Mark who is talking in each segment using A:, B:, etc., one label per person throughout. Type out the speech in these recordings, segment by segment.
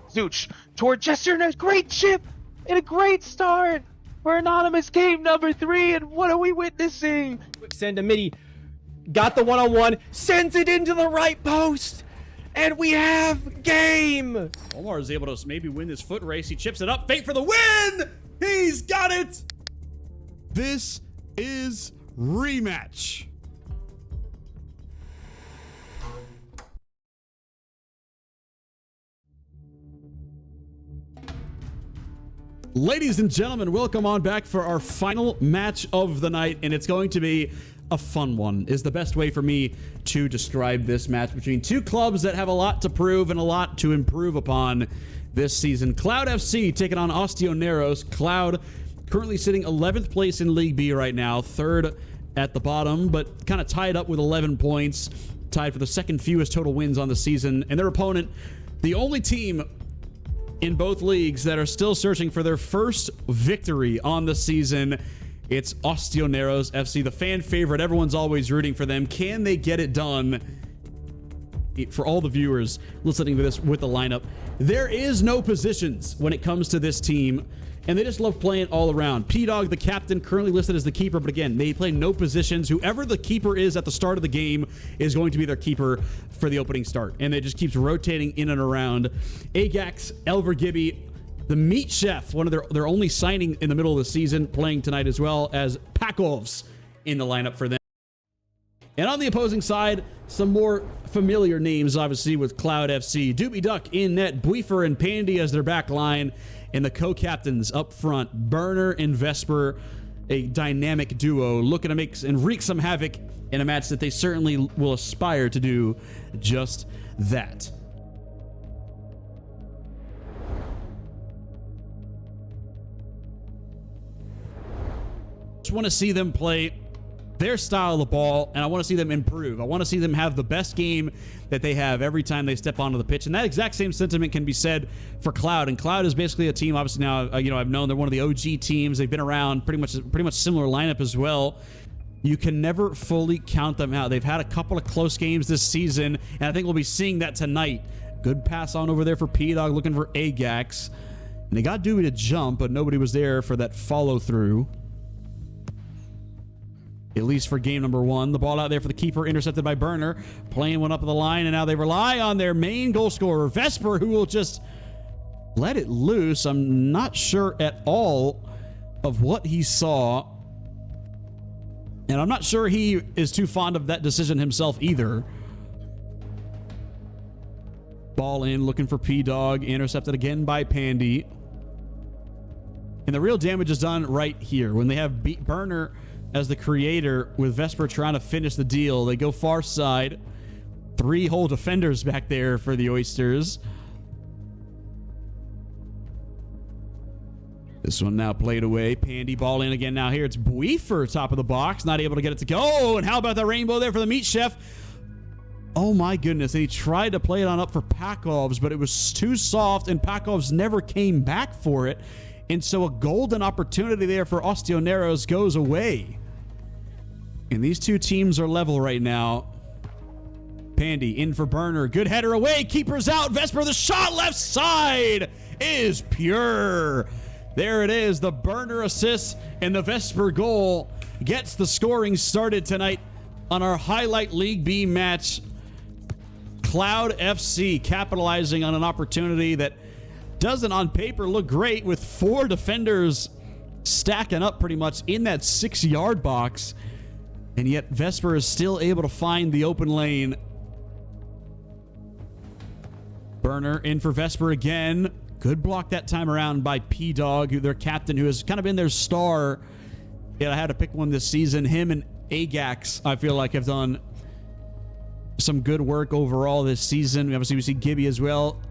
A: Zooch toward Jester and a great chip and a great start for Anonymous game number 3. And what are we witnessing?
B: Quick send to Midi. Got the one-on-one. Sends it into the right post. And we have game.
C: Omar is able to maybe win this foot race. He chips it up. Fate for the win. He's got it. This is Rematch. Ladies and gentlemen, welcome on back for our final match of the night, and it's going to be a fun one, is the best way for me to describe this match between two clubs that have a lot to prove and a lot to improve upon this season. Cloud FC taking on Ostioneros. Cloud currently sitting 11th place in League B right now, 3rd at the bottom, but kind of tied up with 11 points, tied for the second fewest total wins on the season, and their opponent, the only team in both leagues that are still searching for their first victory on the season. It's Ostioneros FC, the fan favorite. Everyone's always rooting for them. Can they get it done? For all the viewers listening to this with the lineup, there is no positions when it comes to this team, and they just love playing all around. P-Dog, the captain, currently listed as the keeper, but again, they play no positions. Whoever the keeper is at the start of the game is going to be their keeper for the opening start, and it just keeps rotating in and around. Ajax, Elver Gibby, the meat chef, one of their only signing in the middle of the season, playing tonight, as well as Pakovs in the lineup for them. And on the opposing side, some more familiar names, obviously, with Cloud FC. Doobie Duck in net, Buifer and Pandy as their back line, and the co-captains up front, Burner and Vesper, a dynamic duo looking to make and wreak some havoc in a match that they certainly will aspire to do just that. Just want to see them play their style of the ball, and I want to see them improve. I want to see them have the best game that they have every time they step onto the pitch, and that exact same sentiment can be said for Cloud. And Cloud is basically a team, obviously now, I've known they're one of the OG teams. They've been around, pretty much similar lineup as well. You can never fully count them out. They've had a couple of close games this season, and I think we'll be seeing that tonight. Good pass on over there for P-Dog, looking for Ajax. And they got Doobie to jump, but nobody was there for that follow-through. At least for game number 1. The ball out there for the keeper, intercepted by Burner. Playing one up the line, and now they rely on their main goal scorer, Vesper, who will just let it loose. I'm not sure at all of what he saw. And I'm not sure he is too fond of that decision himself either. Ball in, looking for P-Dog. Intercepted again by Pandy. And the real damage is done right here. When they have Burner as the creator, with Vesper trying to finish the deal. They go far side. 3 whole defenders back there for the Oysters. This one now played away. Pandy ball in again now here. It's Buifer, top of the box. Not able to get it to go. And how about the rainbow there for the meat chef? Oh my goodness. And he tried to play it on up for Pakovs, but it was too soft, and Pakovs never came back for it. And so a golden opportunity there for Ostioneros goes away. And these two teams are level right now. Pandy in for Burner. Good header away. Keeper's out. Vesper, the shot left side is pure. There it is. The Burner assist and the Vesper goal gets the scoring started tonight on our Highlight League B match. Cloud FC capitalizing on an opportunity that doesn't on paper look great, with 4 defenders stacking up pretty much in that 6-yard box. And yet Vesper is still able to find the open lane. Burner in for Vesper again. Good block that time around by P-Dog, their captain, who has kind of been their star. Yeah, I had to pick one this season. Him and Ajax, I feel like, have done some good work overall this season. Obviously, we see Gibby as well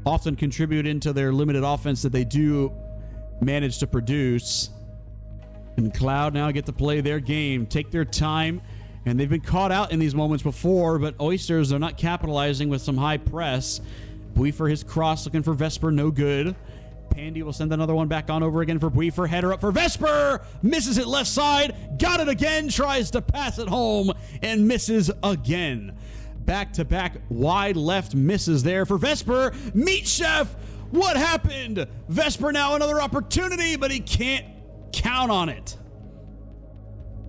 C: often contribute into their limited offense that they do manage to produce. And Cloud now get to play their game, take their time, and they've been caught out in these moments before, but Oysters are not capitalizing with some high press. Buifer, his cross, looking for Vesper, no good. Pandy will send another one back on over again for Buifer. Header up for Vesper, misses it left side, got it again, tries to pass it home, and misses again. back-to-back wide left misses there for Vesper. Meat Chef, what happened? Vesper now another opportunity, but he can't count on it.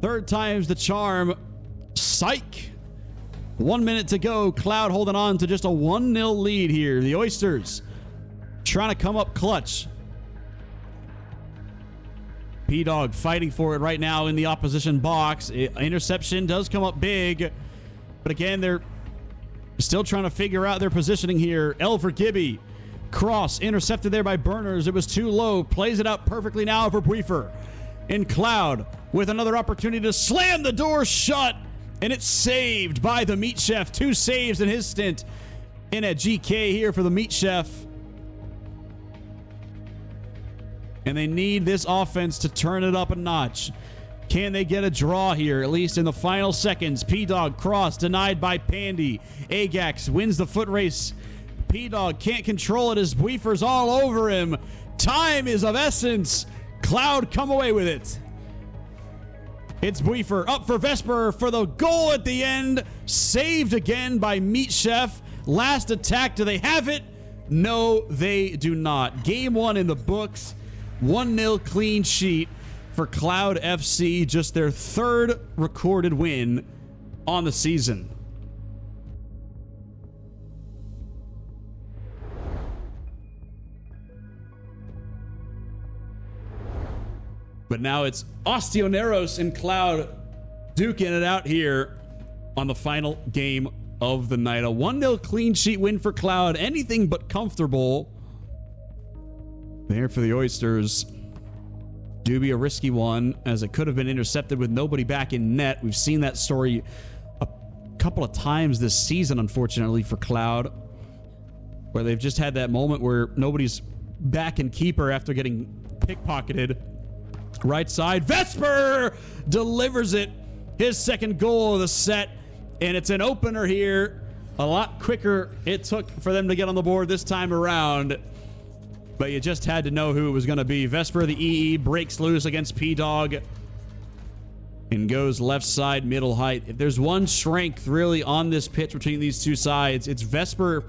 C: Third time's the charm. Psych. 1 minute to go. Cloud holding on to just a 1-0 lead here. The Oysters trying to come up clutch. P-Dog fighting for it right now in the opposition box. Interception does come up big. But again, they're still trying to figure out their positioning here. Elver Gibby. Cross intercepted there by Burners. It was too low. Plays it out perfectly now for Buifer. And Cloud with another opportunity to slam the door shut. And it's saved by the Meat Chef. 2 saves in his stint in at GK here for the Meat Chef. And they need this offense to turn it up a notch. Can they get a draw here, at least in the final seconds? P-Dog cross denied by Pandy. Agax wins the foot race. P-Dog can't control it as Buifer's all over him. Time is of essence. Cloud come away with it. It's Buifer up for Vesper for the goal at the end. Saved again by Meat Chef. Last attack. Do they have it? No, they do not. Game 1 in the books. 1-0 clean sheet for Cloud FC. Just their 3rd recorded win on the season. But now it's Ostioneros and Cloud duking it out here on the final game of the night. A 1-0 clean sheet win for Cloud. Anything but comfortable there for the Oysters. Do be a risky one, as it could have been intercepted with nobody back in net. We've seen that story a couple of times this season, unfortunately, for Cloud, where they've just had that moment where nobody's back in keeper after getting pickpocketed. Right side, Vesper delivers it. His 2nd goal of the set, and it's an opener here. A lot quicker it took for them to get on the board this time around, but you just had to know who it was going to be. Vesper, the EE, breaks loose against P-Dog and goes left side, middle height. If there's one strength really on this pitch between these two sides, it's Vesper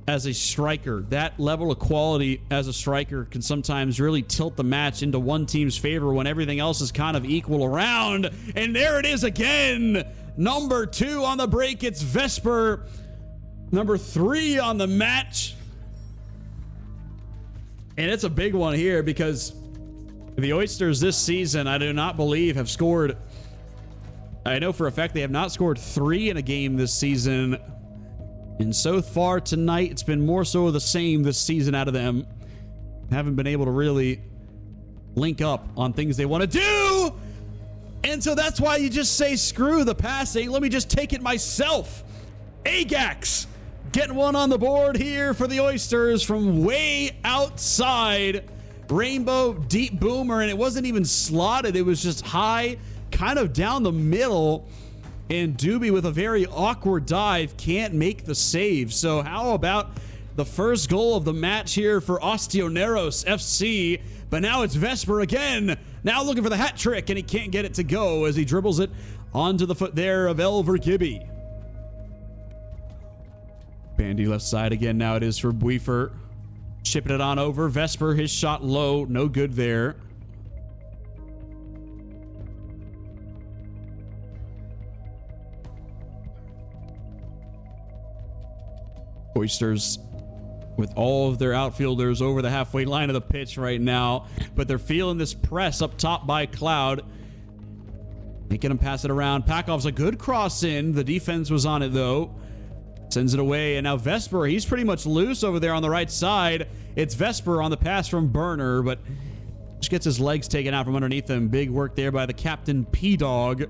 C: as a striker. That level of quality as a striker can sometimes really tilt the match into one team's favor when everything else is kind of equal around. And there it is again. Number 2 on the break. It's Vesper. Number 3 on the match. And it's a big one here because the Oysters this season, I do not believe, have scored. I know for a fact they have not scored 3 in a game this season. And so far tonight, it's been more so of the same this season out of them. Haven't been able to really link up on things they want to do. And so that's why you just say, screw the passing. Let me just take it myself. Agax getting one on the board here for the Oysters from way outside. Rainbow deep boomer, and it wasn't even slotted. It was just high, kind of down the middle. And Doobie with a very awkward dive can't make the save. So how about the first goal of the match here for Ostioneros FC? But now it's Vesper again. Now looking for the hat trick, and he can't get it to go as he dribbles it onto the foot there of Elver Gibby. Bandy left side again. Now it is for Buifer. Chipping it on over. Vesper, his shot low. No good there. Oysters with all of their outfielders over the halfway line of the pitch right now, but they're feeling this press up top by Cloud, making them pass it around. Pakov's a good cross in. The defense was on it though. Sends it away, and now Vesper, he's pretty much loose over there on the right side. It's Vesper on the pass from Burner, but just gets his legs taken out from underneath him. Big work there by the captain, P-Dog.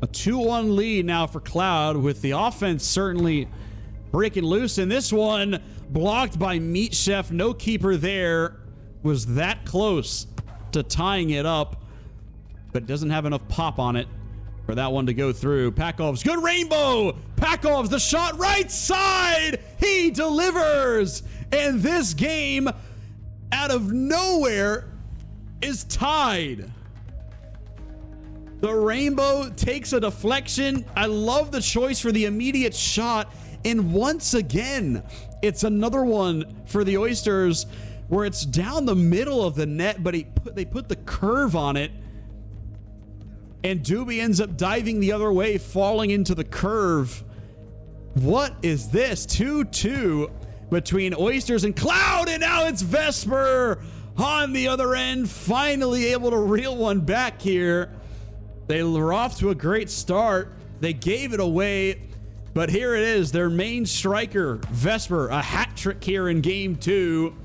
C: A 2-1 lead now for Cloud, with the offense certainly breaking loose in this one. Blocked by Meat Chef. No keeper there. Was that close to tying it up, but doesn't have enough pop on it for that one to go through. Pakov's good rainbow. Pakov's the shot right side. He delivers. And this game, out of nowhere, is tied. The Rainbow takes a deflection. I love the choice for the immediate shot. And once again, it's another one for the Oysters where it's down the middle of the net, but they put the curve on it. And Doobie ends up diving the other way, falling into the curve. What is this? 2-2 between Oysters and Cloud, and now it's Vesper on the other end, finally able to reel one back here. They were off to a great start. They gave it away, but here it is, their main striker, Vesper, a hat trick here in game 2.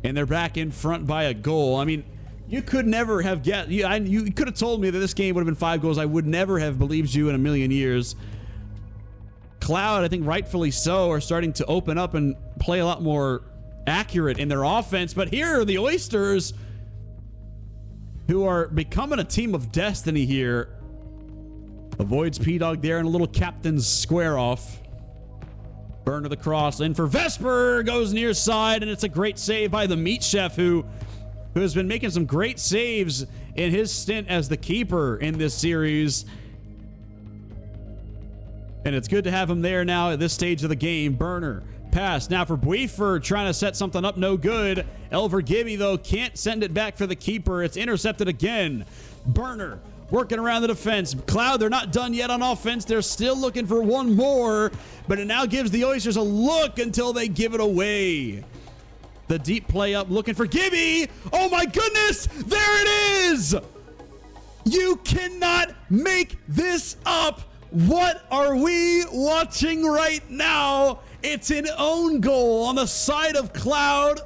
C: And they're back in front by a goal. I mean, you could never have guessed. You could have told me that this game would have been 5 goals. I would never have believed you in a million years. Cloud, I think rightfully so, are starting to open up and play a lot more accurate in their offense. But here are the Oysters, who are becoming a team of destiny here. Avoids P-Dog there and a little captain's square off. Burn to the cross in for Vesper, goes near side, and it's a great save by the Meat Chef, who has been making some great saves in his stint as the keeper in this series. And it's good to have him there now at this stage of the game. Burner pass now for Buifer, trying to set something up, no good. Elver Gibby, though, can't send it back for the keeper. It's intercepted again. Burner working around the defense. Cloud, they're not done yet on offense. They're still looking for one more, but it now gives the Oysters a look until they give it away. The deep play up, looking for Gibby. Oh my goodness, there it is! You cannot make this up. What are we watching right now? It's an own goal on the side of Cloud,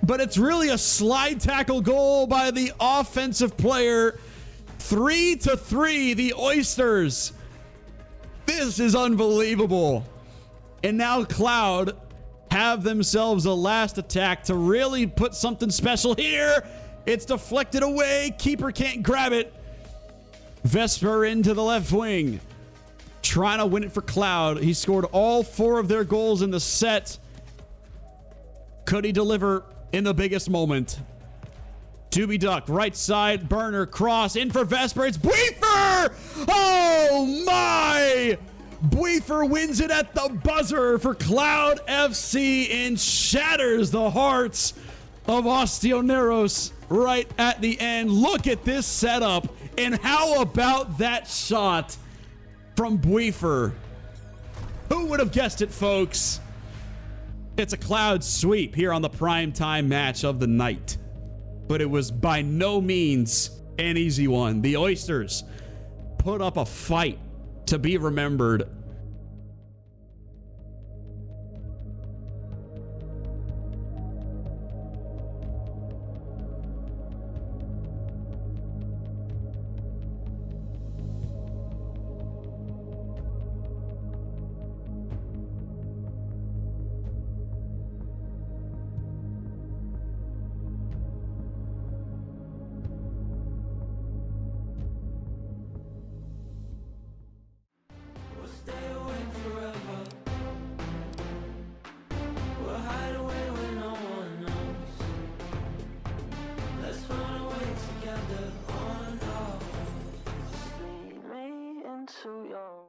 C: but it's really a slide tackle goal by the offensive player. 3-3, the Oysters. This is unbelievable. And now Cloud have themselves a last attack to really put something special here. It's deflected away. Keeper can't grab it. Vesper into the left wing, trying to win it for Cloud. He scored all 4 of their goals in the set. Could he deliver in the biggest moment? Doobie Duck, right side, Burner, cross, in for Vesper. It's Buifer! Oh my! Buifer wins it at the buzzer for Cloud FC and shatters the hearts of Ostioneros right at the end. Look at this setup. And how about that shot from Buifer? Who would have guessed it, folks? It's a Cloud sweep here on the primetime match of the night. But it was by no means an easy one. The Oysters put up a fight to be remembered.